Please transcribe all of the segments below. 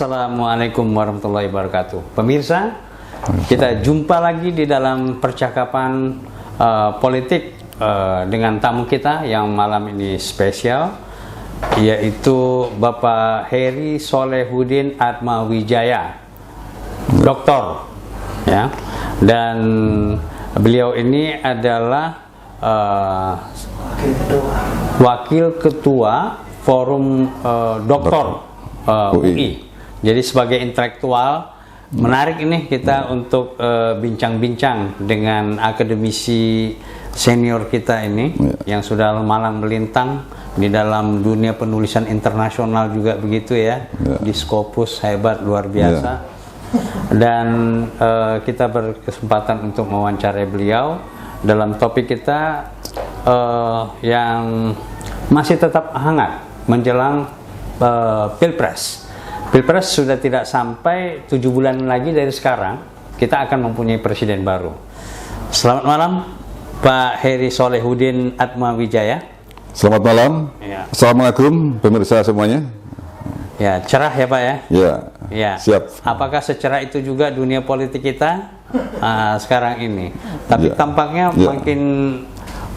Assalamualaikum warahmatullahi wabarakatuh. Pemirsa, kita jumpa lagi di dalam percakapan politik dengan tamu kita yang malam ini spesial, yaitu Bapak Heri Solehuddin Atmawijaya, doktor, ya. Dan beliau ini adalah Wakil Ketua Forum Doktor UI. Jadi sebagai intelektual menarik ini kita untuk bincang-bincang dengan akademisi senior kita ini yang sudah malang melintang di dalam dunia penulisan internasional juga begitu ya. Di Scopus hebat luar biasa. Dan kita berkesempatan untuk mewawancarai beliau dalam topik kita yang masih tetap hangat menjelang Pilpres. Pilpres sudah tidak sampai 7 bulan lagi dari sekarang, kita akan mempunyai presiden baru. Selamat malam, Pak Heri Solehuddin Atmawijaya. Selamat malam. Ya. Assalamualaikum pemirsa semuanya. Ya, cerah ya Pak ya. Ya. Ya. Siap. Apakah secerah itu juga dunia politik kita sekarang ini? Tapi tampaknya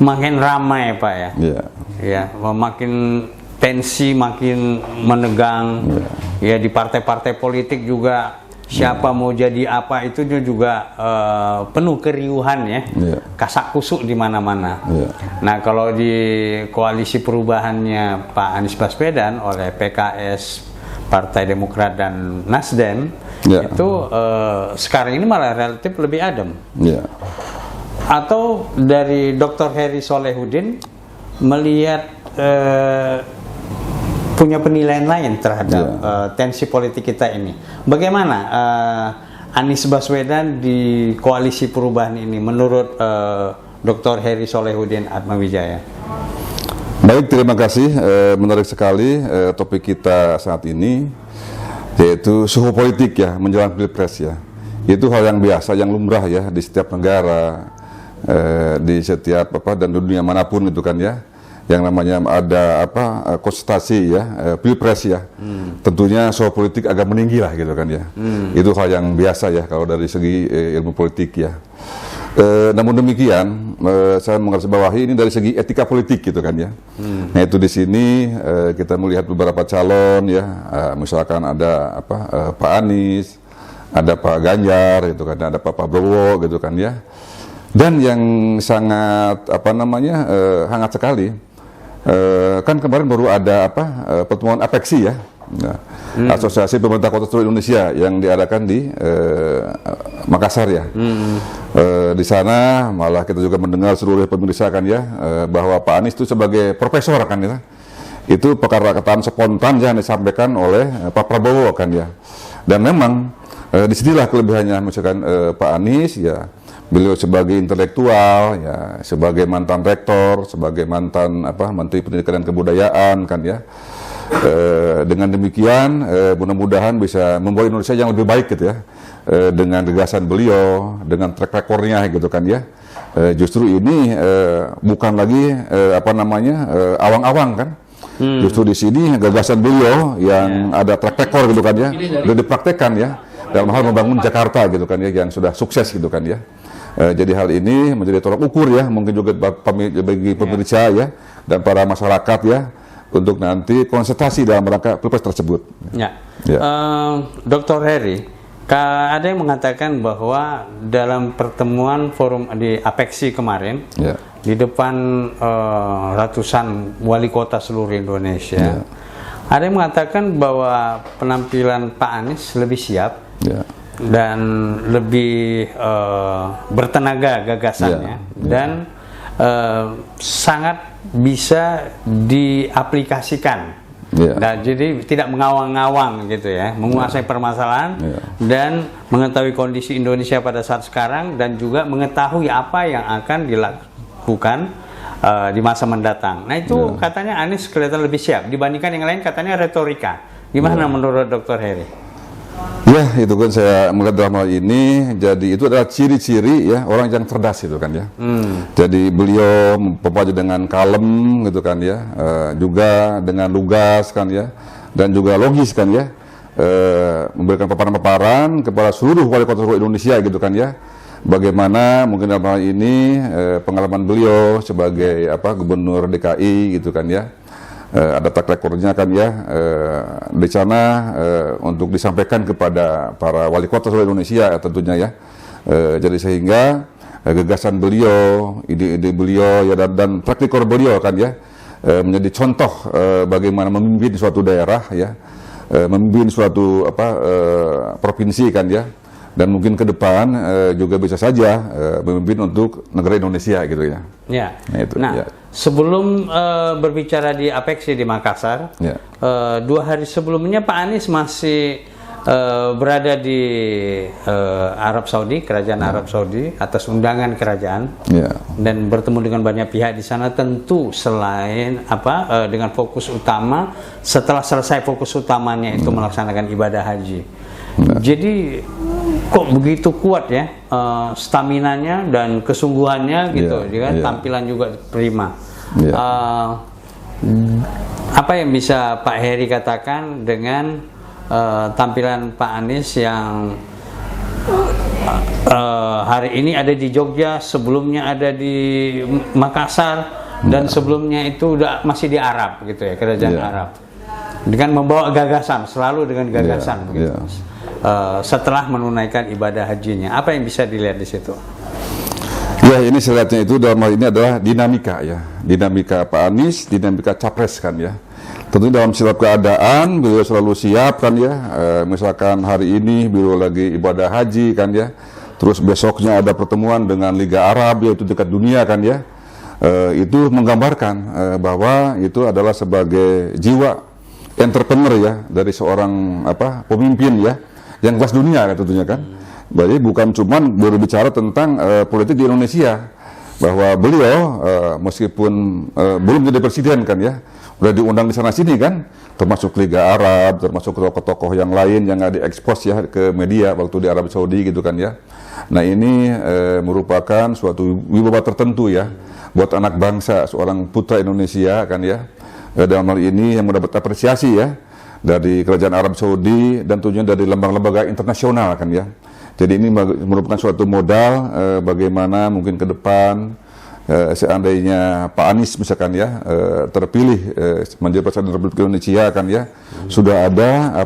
makin ramai Pak ya. Ya. Ya, makin tensi makin menegang, ya di partai-partai politik juga siapa mau jadi apa itu juga penuh keriuhan ya, kasak kusuk di mana-mana. Nah kalau di koalisi perubahannya Pak Anies Baswedan oleh PKS, Partai Demokrat dan Nasdem itu sekarang ini malah relatif lebih adem. Atau dari Dr. Heri Solehuddin melihat punya penilaian lain terhadap tensi politik kita ini. Bagaimana Anies Baswedan di koalisi perubahan ini menurut Dr. Heri Solehuddin Atmawijaya? Baik, terima kasih. Menarik sekali topik kita saat ini, yaitu suhu politik ya menjelang Pilpres ya. Itu hal yang biasa, yang lumrah ya di setiap negara, di setiap dan dunia manapun itu kan ya. Yang namanya ada konsultasi ya, Pilpres ya. Tentunya soal politik agak meninggi lah gitu kan ya. Itu hal yang biasa ya kalau dari segi ilmu politik ya. Namun demikian saya menggarisbawahi ini dari segi etika politik gitu kan ya. Nah itu di sini kita melihat beberapa calon ya, misalkan ada Pak Anies, ada Pak Ganjar gitu kan, ada Pak Prabowo gitu kan ya. Dan yang sangat hangat sekali, kan kemarin baru ada pertemuan APEXI ya, Asosiasi Pemerintah Kota Seluruh Indonesia yang diadakan di Makassar ya. Di sana malah kita juga mendengar seluruh pemirsa kan ya, bahwa Pak Anies itu sebagai profesor kan ya, itu perkataan spontan yang disampaikan oleh Pak Prabowo kan ya. Dan memang disinilah kelebihannya misalkan Pak Anies ya. Beliau sebagai intelektual, ya, sebagai mantan rektor, sebagai mantan Menteri Pendidikan dan Kebudayaan, kan ya. Dengan demikian, mudah-mudahan bisa membawa Indonesia yang lebih baik, gitu ya. Dengan gagasan beliau, dengan track recordnya, gitu kan ya. Justru ini bukan lagi awang-awang kan. Justru di sini gagasan beliau yang ada track record, gitu kan ya, sudah dipraktekkan ya. Dalam hal membangun Jakarta, gitu kan ya, yang sudah sukses, gitu kan ya. Jadi hal ini menjadi tolak ukur ya, mungkin juga bagi pemirsa ya dan para masyarakat ya untuk nanti konsentrasi dalam rangka Pilpres tersebut. Dr. Heri, ada yang mengatakan bahwa dalam pertemuan forum di APEXI kemarin di depan ratusan wali kota seluruh Indonesia, ada yang mengatakan bahwa penampilan Pak Anies lebih siap. Dan lebih bertenaga gagasannya dan sangat bisa diaplikasikan. Nah, jadi tidak mengawang-awang gitu ya, menguasai permasalahan dan mengetahui kondisi Indonesia pada saat sekarang dan juga mengetahui apa yang akan dilakukan di masa mendatang. Nah itu katanya Anies kelihatan lebih siap dibandingkan yang lain, katanya retorika. Gimana menurut Dr. Heri? Ya, itu kan saya melihat dalam hal ini, jadi itu adalah ciri-ciri ya orang yang cerdas itu kan ya. Jadi beliau membaca dengan kalem gitu kan ya, juga dengan lugas kan ya, dan juga logis kan ya. memberikan paparan-paparan kepada seluruh wali kota seluruh Indonesia gitu kan ya. Bagaimana mungkin dalam hal ini pengalaman beliau sebagai gubernur DKI gitu kan ya. Ada track recordnya kan ya di sana untuk disampaikan kepada para wali kota seluruh Indonesia tentunya ya. Jadi sehingga gagasan beliau, ide-ide beliau ya dan track record beliau kan ya menjadi contoh bagaimana memimpin suatu daerah ya, memimpin suatu provinsi kan ya. Dan mungkin ke depan juga bisa saja memimpin untuk negara Indonesia gitu ya. Ya. Nah, ya. Sebelum berbicara di Apeksi di Makassar, Ya. 2 hari sebelumnya Pak Anies masih berada di Arab Saudi, Kerajaan Arab Saudi atas undangan kerajaan, Ya. dan bertemu dengan banyak pihak di sana. Tentu selain dengan fokus utama, setelah selesai fokus utamanya itu melaksanakan ibadah haji. Jadi kok begitu kuat ya staminanya dan kesungguhannya gitu, kan tampilan juga prima. Apa yang bisa Pak Heri katakan dengan tampilan Pak Anies yang hari ini ada di Jogja, sebelumnya ada di Makassar, dan sebelumnya itu masih di Arab gitu ya, Kerajaan Arab, dengan membawa gagasan, selalu dengan gagasan begitu. Setelah menunaikan ibadah hajinya, apa yang bisa dilihat di situ? Ya, ini saya lihatnya itu dalam hal ini adalah dinamika ya, dinamika Pak Anies, dinamika capres kan ya. Tentu dalam setiap keadaan beliau selalu siap kan ya. Misalkan hari ini beliau lagi ibadah haji kan ya, terus besoknya ada pertemuan dengan Liga Arab yaitu tingkat dunia kan ya. Itu menggambarkan bahwa itu adalah sebagai jiwa entrepreneur ya dari seorang pemimpin ya yang kelas dunia kan tentunya kan. Jadi bukan cuma berbicara tentang politik di Indonesia, bahwa beliau meskipun belum jadi presiden kan ya, udah diundang di sana sini kan, termasuk Liga Arab, termasuk tokoh-tokoh yang lain yang nggak diekspos ya ke media waktu di Arab Saudi gitu kan ya. Nah ini merupakan suatu wibawa tertentu ya buat anak bangsa, seorang putra Indonesia kan ya. Dalam hal ini yang mendapat apresiasi ya dari Kerajaan Arab Saudi dan tentunya dari lembaga-lembaga internasional kan ya. Jadi ini merupakan suatu modal bagaimana mungkin ke depan seandainya Pak Anies misalkan ya terpilih menjadi Presiden Republik Indonesia kan ya, sudah ada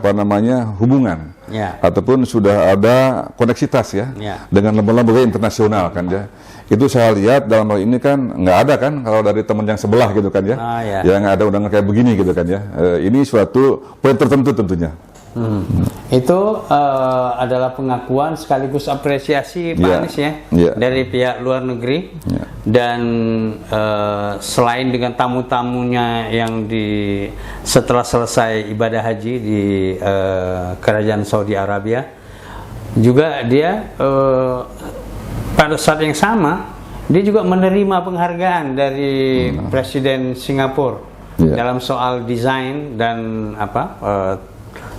hubungan ataupun sudah ada koneksitas ya dengan lembaga-lembaga internasional kan ya. Itu saya lihat dalam hal ini kan nggak ada kan kalau dari teman yang sebelah gitu kan ya, yang ada undangan kayak begini gitu kan ya. Ini suatu poin tertentu tentunya. Itu adalah pengakuan sekaligus apresiasi Pak Anies ya dari pihak luar negeri, dan selain dengan tamu-tamunya yang setelah selesai ibadah haji di Kerajaan Saudi Arabia, juga dia pada saat yang sama dia juga menerima penghargaan dari Presiden Singapura dalam soal desain dan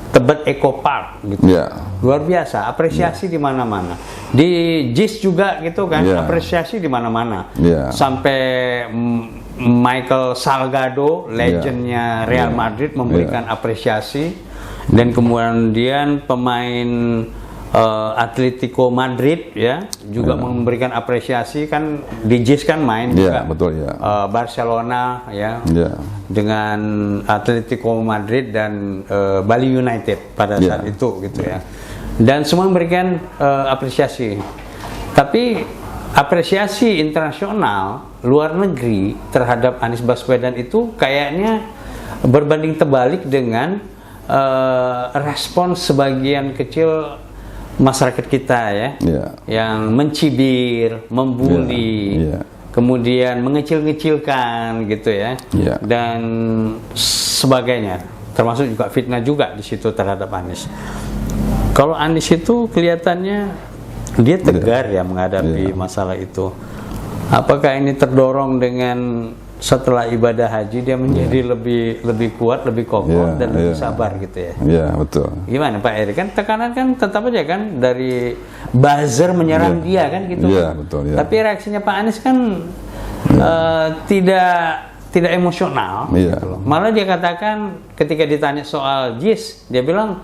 Tebet Eco Park gitu. Luar biasa, apresiasi di mana-mana. Di JIS juga gitu kan, apresiasi di mana-mana. Sampai Michael Salgado, legendnya Real Madrid, memberikan apresiasi, dan kemudian pemain Atletico Madrid ya juga memberikan apresiasi kan, di JIS kan main juga. Betul, Barcelona ya dengan Atletico Madrid dan Bali United pada saat itu gitu ya, dan semua memberikan apresiasi. Tapi apresiasi internasional luar negeri terhadap Anies Baswedan itu kayaknya berbanding terbalik dengan respon sebagian kecil masyarakat kita ya, yang mencibir, membuli, kemudian mengecil-ngecilkan gitu ya, dan sebagainya, termasuk juga fitnah juga di situ terhadap Anies. Kalau Anies itu kelihatannya dia tegar ya menghadapi masalah itu. Apakah ini terdorong dengan setelah ibadah haji dia menjadi lebih kuat, lebih kokoh dan lebih sabar gitu ya? Iya, betul. Gimana Pak Eri? Kan tekanan kan tetap aja kan dari buzzer menyerang dia kan gitu. Betul, tapi reaksinya Pak Anies kan tidak emosional gitu loh. Malah dia katakan ketika ditanya soal JIS, dia bilang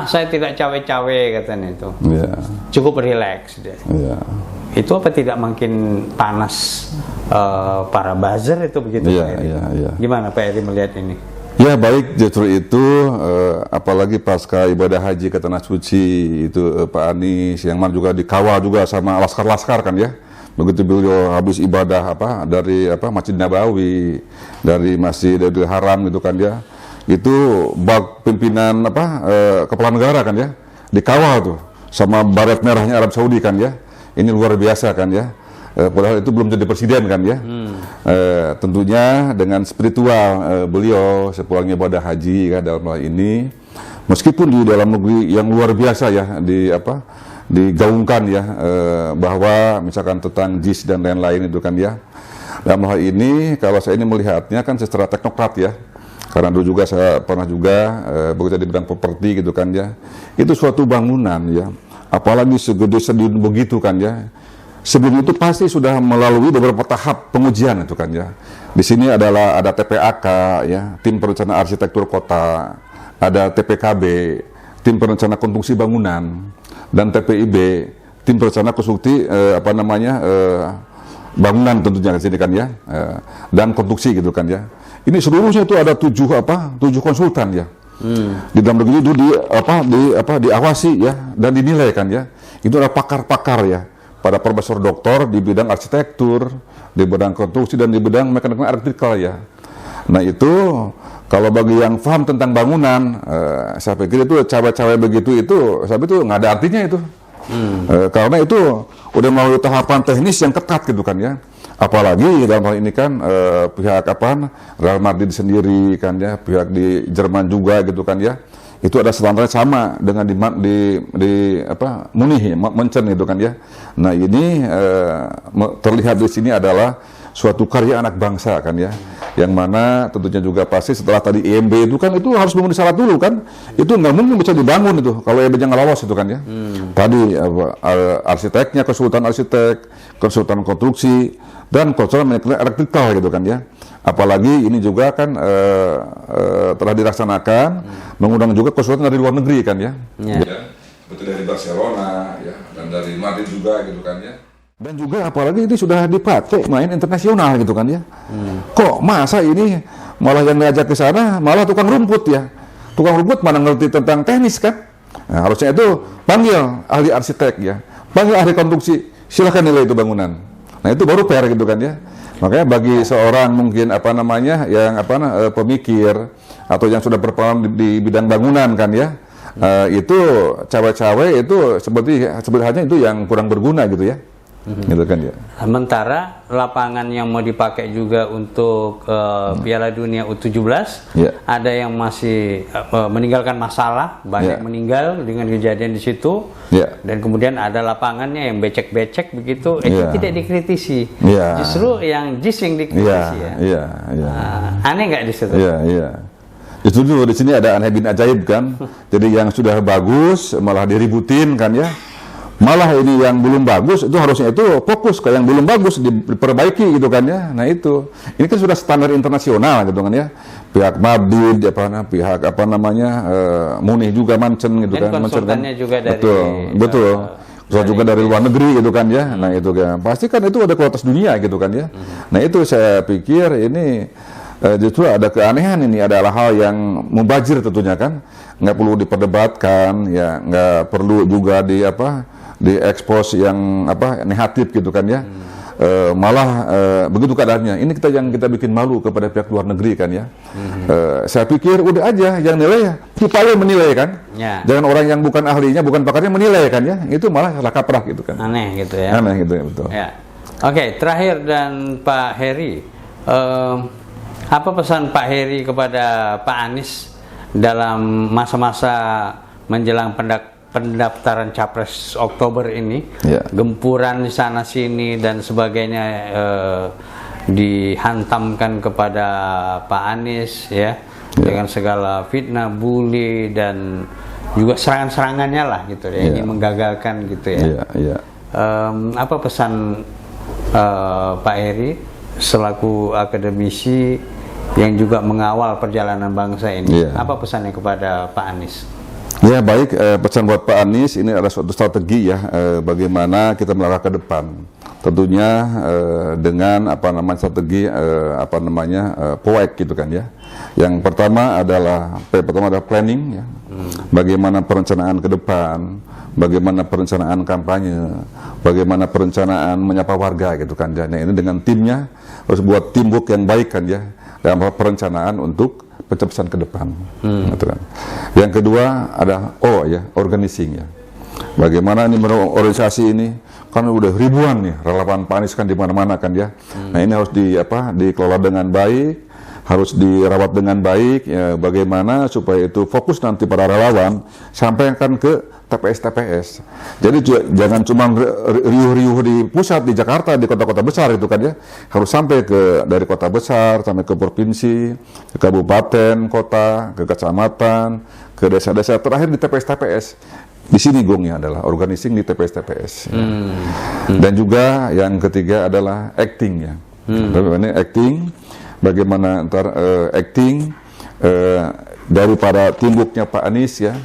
saya tidak cawe-cawe katanya itu. Iya. Cukup rileks dia. Iya. Itu apa tidak makin panas para buzzer itu begitu? Iya, Pak Heri? iya. Gimana Pak Heri melihat ini? Ya baik, justru itu apalagi pasca ibadah haji ke Tanah Suci itu Pak Anies yang mana juga dikawal juga sama laskar-laskar kan ya. Begitu beliau habis ibadah dari Masjid Nabawi, dari Masjidil Haram gitu kan ya. Itu bak pimpinan kepala negara kan ya. Dikawal tuh sama baret merahnya Arab Saudi kan ya. Ini luar biasa kan ya. Padahal itu belum jadi presiden kan ya. Tentunya dengan spiritual beliau sepulangnya ibadah haji kan dalam hal ini, meskipun di dalam negeri yang luar biasa ya digaungkan ya bahwa misalkan tentang JIS dan lain-lain itu kan ya. Dalam hal ini kalau saya ini melihatnya kan secara teknokrat ya. Karena dulu juga saya pernah juga bekerja di bidang properti gitu kan ya. Itu suatu bangunan ya. Apalagi segede stadion begitu kan ya. Sebelum itu pasti sudah melalui beberapa tahap pengujian itu kan ya. Di sini ada TPAK ya, tim perencana arsitektur kota, ada TPKB, tim perencana konstruksi bangunan, dan TPIB, tim perencana konstruksi bangunan tentunya di sini kan ya, dan konstruksi gitu kan ya. Ini seluruhnya itu ada 7 konsultan ya. Di dalam negeri itu diawasi ya dan dinilai kan ya. Itu ada pakar-pakar ya. Pada profesor doktor di bidang arsitektur, di bidang konstruksi dan di bidang mekanik elektrikal ya. Nah itu kalau bagi yang paham tentang bangunan, saya pikir itu cawe-cawe begitu itu, saya pikir itu nggak ada artinya itu. Karena itu udah melalui tahapan teknis yang ketat gitu kan ya. Apalagi dalam hal ini kan pihak Real Madrid sendiri kan ya, pihak di Jerman juga gitu kan ya. Itu ada standarnya sama dengan di Munich, Munchen itu kan ya. Nah ini terlihat di sini adalah suatu karya anak bangsa kan ya, yang mana tentunya juga pasti setelah tadi IMB itu kan itu harus memenuhi syarat dulu kan, itu nggak mungkin bisa dibangun itu kalau IMB-nya nggak lolos itu kan ya. Tadi arsiteknya konsultan arsitek, konsultan konstruksi, dan konsultan elektrikal gitu kan ya. Apalagi ini juga kan telah dilaksanakan mengundang juga konsultan dari luar negeri kan ya. Betul dari Barcelona ya, dan dari Madrid juga gitu kan ya. Dan juga apalagi ini sudah dipakai main internasional gitu kan ya. Kok masa ini malah yang diajak ke sana malah tukang rumput ya. Tukang rumput mana ngerti tentang teknis kan. Nah, harusnya itu panggil ahli arsitek ya. Panggil ahli konstruksi, silakan nilai itu bangunan. Nah itu baru fair gitu kan ya. Makanya bagi seorang mungkin yang pemikir atau yang sudah berpengalaman di bidang bangunan kan ya. Itu cawe-cawe itu sebenarnya itu yang kurang berguna gitu ya. Gitu kan ya. Sementara lapangan yang mau dipakai juga untuk Piala Dunia U17 ada yang masih meninggalkan masalah, banyak meninggal dengan kejadian di situ. Dan kemudian ada lapangannya yang becek-becek begitu, itu tidak dikritisi. Justru yang JIS yang dikritisi ya. Aneh nggak di situ? Itu dulu di sini ada aneh bin ajaib kan. Jadi yang sudah bagus malah diributin kan ya. Malah ini yang belum bagus itu harusnya itu fokus ke yang belum bagus diperbaiki gitu kan ya. Nah itu ini kan sudah standar internasional gitu kan ya. Pihak Madrid pihak Munich juga Munchen gitu kan. Konsultannya juga dari betul. Juga dari luar negeri gitu kan ya. Nah itu kan pasti kan itu ada kualitas dunia gitu kan ya. Nah itu saya pikir ini justru ada keanehan ini, adalah hal yang mubazir tentunya kan, nggak perlu diperdebatkan ya, nggak perlu juga diekspos yang negatif gitu kan ya. Malah begitu keadaannya. Ini yang kita bikin malu kepada pihak luar negeri kan ya. Saya pikir udah aja yang nilai kita yang menilai kan. Jangan orang yang bukan ahlinya, bukan pakarnya menilai kan ya. Itu malah salah kaprah gitu kan. Aneh gitu ya. Aneh gitu ya, betul. Ya. Oke, terakhir dan Pak Heri, apa pesan Pak Heri kepada Pak Anies dalam masa-masa menjelang pendaftaran Capres Oktober ini? Gempuran di sana sini dan sebagainya dihantamkan kepada Pak Anies ya, dengan segala fitnah, bully dan juga serangan-serangannya lah gitu ya, ingin menggagalkan gitu ya. Apa pesan Pak Heri selaku akademisi yang juga mengawal perjalanan bangsa ini? Apa pesannya kepada Pak Anies? Ya baik, pesan buat Pak Anies, ini adalah suatu strategi ya, bagaimana kita melangkah ke depan. Tentunya dengan strategi POEK gitu kan ya. Yang pertama adalah planning ya. Bagaimana perencanaan ke depan, bagaimana perencanaan kampanye, bagaimana perencanaan menyapa warga gitu kan ya. Nah, ini dengan timnya harus buat teamwork yang baik kan ya, dalam perencanaan untuk pencapresan ke depan. Gitu kan. Yang kedua ada organizing ya. Bagaimana ini organisasi ini kan udah ribuan nih relawan Pak Anies kan di mana-mana kan ya. Nah, ini harus dikelola dengan baik, harus dirawat dengan baik ya, bagaimana supaya itu fokus nanti para relawan sampaikan ke TPS. Jadi jangan cuma riuh-riuh di pusat di Jakarta, di kota-kota besar itu kan ya. Harus sampai dari kota besar sampai ke provinsi, ke kabupaten, kota, ke kecamatan, ke desa-desa, terakhir di TPS. Di sini gongnya adalah organizing di TPS. Ya. Dan juga yang ketiga adalah acting ya. Bagaimana acting, bagaimana acting daripada teamworknya Pak Anies ya,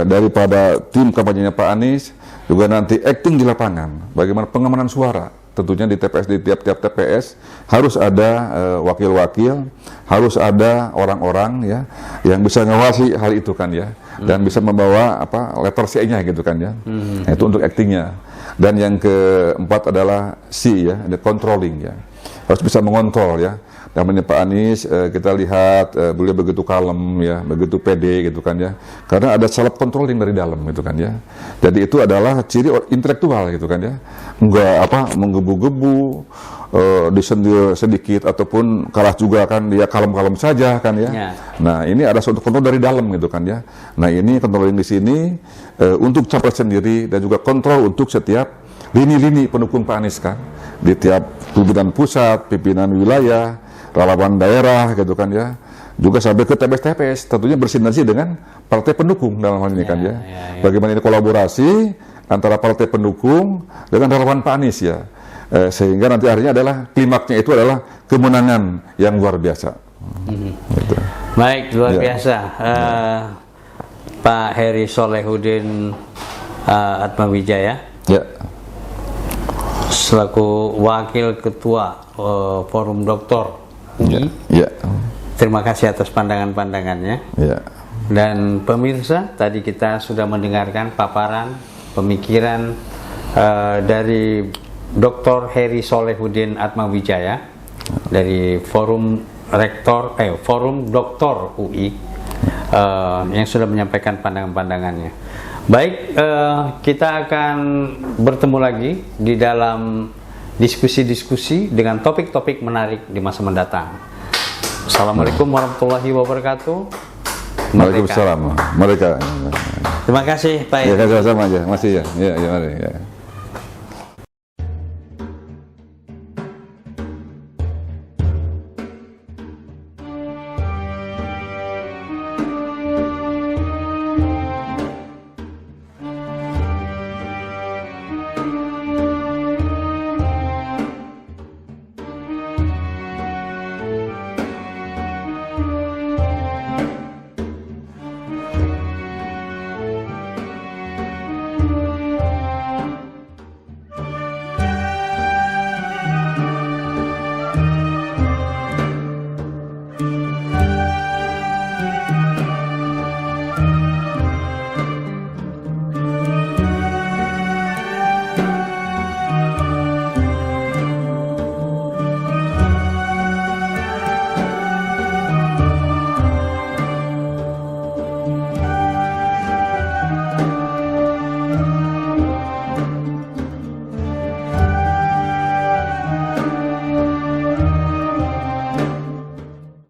daripada tim kampanyenya Pak Anies, juga nanti acting di lapangan. Bagaimana pengamanan suara, tentunya di TPS, di tiap-tiap TPS harus ada wakil-wakil, harus ada orang-orang ya yang bisa ngawasi hal itu kan ya, dan bisa membawa letter C-nya gitu kan ya. Nah, itu untuk actingnya. Dan yang keempat adalah C ya, ada controlling ya, harus bisa mengontrol ya. Namanya Pak Anies, kita lihat beliau begitu kalem ya, begitu pede gitu kan ya, karena ada self controlling dari dalam gitu kan ya. Jadi itu adalah ciri intelektual gitu kan ya, enggak menggebu-gebu, disentil sedikit ataupun kalah juga kan, dia kalem-kalem saja kan ya. Nah, ini ada suatu kontrol dari dalam gitu kan ya. Nah, ini controlling di sini untuk capres sendiri dan juga kontrol untuk setiap lini-lini pendukung Pak Anies kan, di tiap pimpinan pusat, pimpinan wilayah, relawan daerah gitu kan ya, juga sampai ke TPS, tentunya bersinergi dengan partai pendukung dalam hal ini kan ya. Bagaimana ini kolaborasi antara partai pendukung dengan relawan Pak Anies ya, sehingga nanti akhirnya adalah klimaksnya itu adalah kemenangan yang luar biasa. Gitu. Baik, luar biasa. Pak Heri Solehuddin Atmawijaya, selaku Wakil Ketua Forum Doktor UI. Terima kasih atas pandangan-pandangannya. Dan pemirsa, tadi kita sudah mendengarkan paparan pemikiran dari Dr. Heri Solehuddin Atmawijaya dari Forum Doktor UI yang sudah menyampaikan pandangan-pandangannya. Baik, kita akan bertemu lagi di dalam diskusi-diskusi dengan topik-topik menarik di masa mendatang. Assalamualaikum warahmatullahi wabarakatuh. Waalaikumsalam. Mereka. Terima kasih Pak. Ya, sama aja. Masih ya. Ya, mari. Ya.